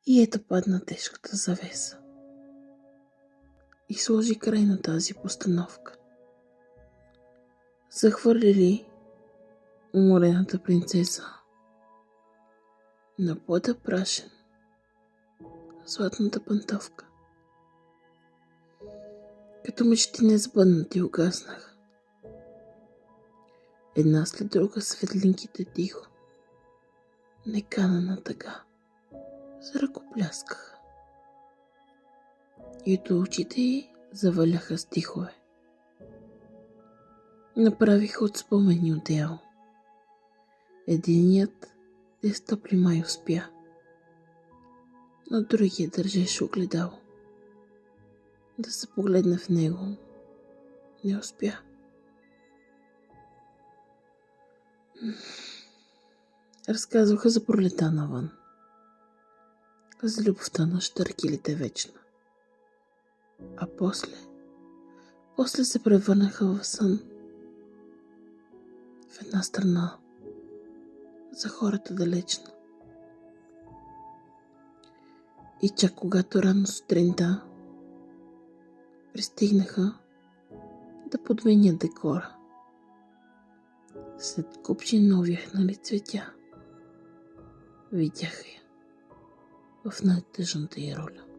И ето падна тежката завеса и сложи край на тази постановка. Захвърлили уморената принцеса на пода прашен златната пантовка. Като мечти несбъднати угаснаха. Една след друга светлинките тихо, неканена тъга, заръкопляскаха. И до очите й заваляха стихове. Направиха от спомени отдел. Единият да стопли май успя, но другият държеше огледало. Да се погледне в него не успя. Разказваха за пролета навън, за любовта на щъркилите вечна. А после се превърнаха в сън, в една страна, за хората далечна. И чак когато рано сутринта пристигнаха да подменят декора, след купчина увяхнали цветя, видяха я в най-тъжната й роля.